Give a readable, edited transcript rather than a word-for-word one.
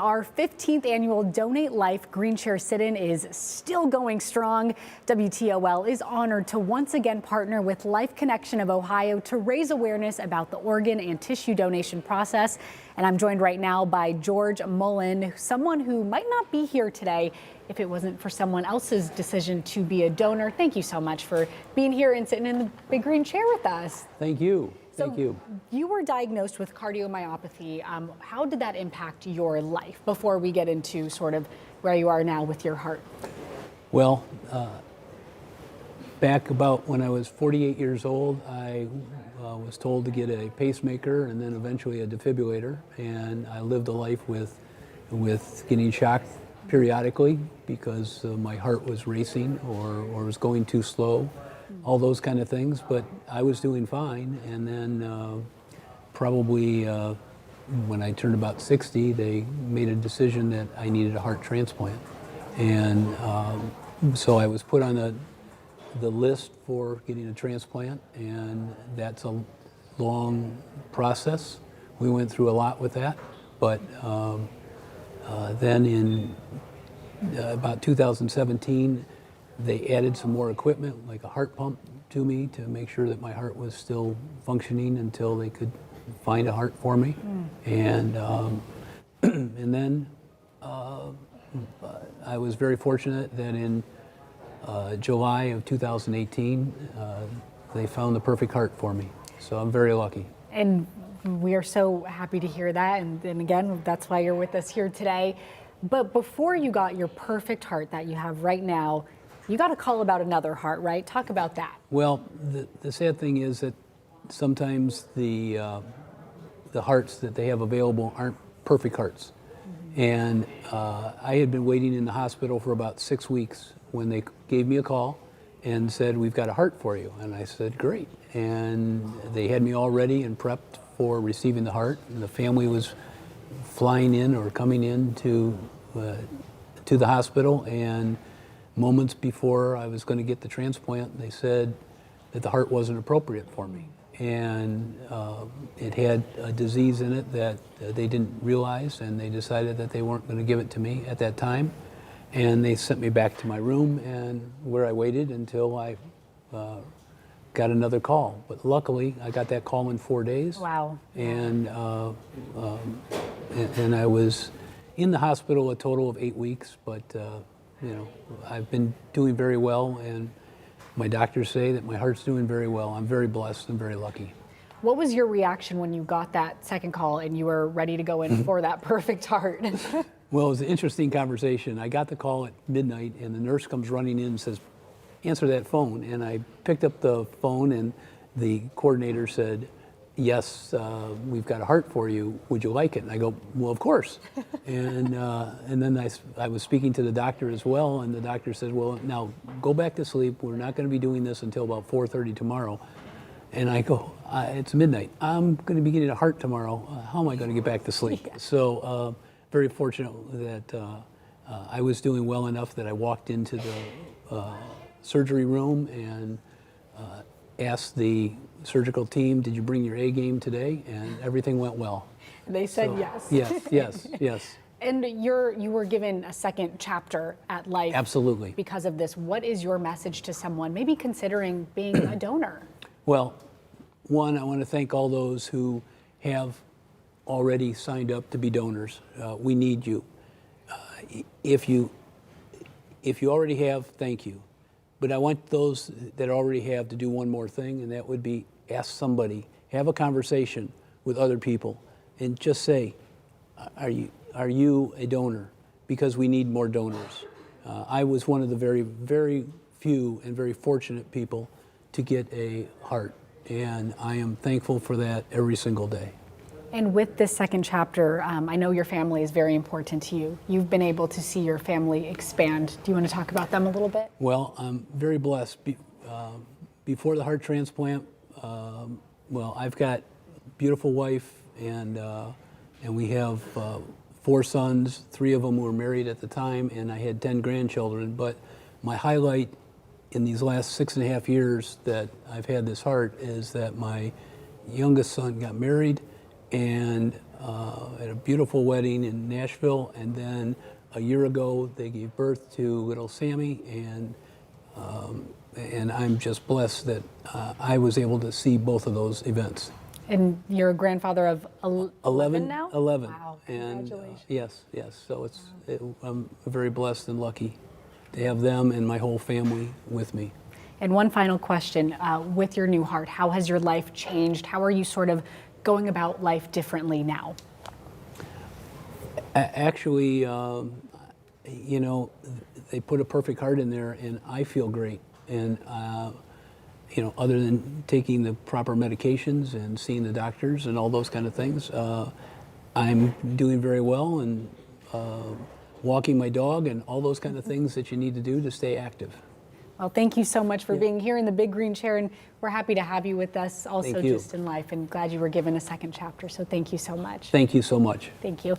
Our 15th annual Donate Life Green Chair Sit-In is still going strong. WTOL is honored to once again partner with Life Connection of Ohio to raise awareness about the organ and tissue donation process. And I'm joined right now by George Mullan, someone who might not be here today if it wasn't for someone else's decision to be a donor. Thank you so much for being here and sitting in the big green chair with us. Thank you. Thank you. You were diagnosed with cardiomyopathy. How did that impact your life before we get into sort of where you are now with your heart? Well, back about when I was 48 years old, I was told to get a pacemaker and then eventually a defibrillator. And I lived a life with getting shocked periodically because my heart was racing or was going too slow. All those kind of things, but I was doing fine. And then probably when I turned about 60, they made a decision that I needed a heart transplant. And so I was put on the list for getting a transplant, and that's a long process. We went through a lot with that, but then in about 2017, they added some more equipment, like a heart pump, to me to make sure that my heart was still functioning until they could find a heart for me. And and then I was very fortunate that in July of 2018, they found the perfect heart for me. So I'm very lucky. And we are so happy to hear that. And again, that's why you're with us here today. But before you got your perfect heart that you have right now, you got a call about another heart, right? Talk about that. Well, the sad thing is that sometimes the hearts that they have available aren't perfect hearts. And I had been waiting in the hospital for about 6 weeks when they gave me a call and said, "We've got a heart for you." And I said, "Great." And they had me all ready and prepped for receiving the heart. And the family was flying in or coming in to the hospital, and moments before I was going to get the transplant, they said that the heart wasn't appropriate for me. And it had a disease in it that they didn't realize, and they decided that they weren't going to give it to me at that time. And they sent me back to my room, and where I waited until I got another call. But luckily, I got that call in 4 days. Wow. And I was in the hospital a total of 8 weeks, but you know, I've been doing very well, and my doctors say that my heart's doing very well. I'm very blessed and very lucky. What was your reaction when you got that second call and you were ready to go in for that perfect heart? Well, it was an interesting conversation. I got the call at midnight, and the nurse comes running in and says, "Answer that phone." And I picked up the phone, and the coordinator said, "Yes, we've got a heart for you. Would you like it?" And I go, "Well, of course." And then I was speaking to the doctor as well, and the doctor said, "Well, now go back to sleep. We're not going to be doing this until about 4:30 tomorrow." And I go, "It's midnight. I'm going to be getting a heart tomorrow. How am I going to get back to sleep?" Yeah. So very fortunate that I was doing well enough that I walked into the surgery room and asked the surgical team, "Did you bring your A game today?" And everything went well. They said so, yes. Yes. And you were given a second chapter at life. Absolutely. Because of this. What is your message to someone maybe considering being a donor? Well, one, I want to thank all those who have already signed up to be donors. We need you. If you already have, thank you. But I want those that already have to do one more thing, and that would be ask somebody, have a conversation with other people, and just say, are you a donor? Because we need more donors. I was one of the very, very few and very fortunate people to get a heart, and I am thankful for that every single day. And with this second chapter, I know your family is very important to you. You've been able to see your family expand. Do you want to talk about them a little bit? Well, I'm very blessed. Before the heart transplant, well, I've got a beautiful wife, and we have 4 sons. 3 of them were married at the time, and I had 10 grandchildren. But my highlight in these last 6.5 years that I've had this heart is that my youngest son got married, and at a beautiful wedding in Nashville, and then a year ago they gave birth to little Sammy, and I'm just blessed that I was able to see both of those events. And you're a grandfather of 11 now? 11. Wow, And congratulations. yes. So I'm very blessed and lucky to have them and my whole family with me. And one final question, with your new heart, how has your life changed? How are you sort of going about life differently now? Actually, you know, they put a perfect heart in there, and I feel great. And you know, other than taking the proper medications and seeing the doctors and all those kind of things, I'm doing very well, and walking my dog and all those kind of things that you need to do to stay active. Well, thank you so much for being here in the big green chair, and we're happy to have you with us also Thank you. just in life, and glad you were given a second chapter. So thank you so much. Thank you so much. Thank you.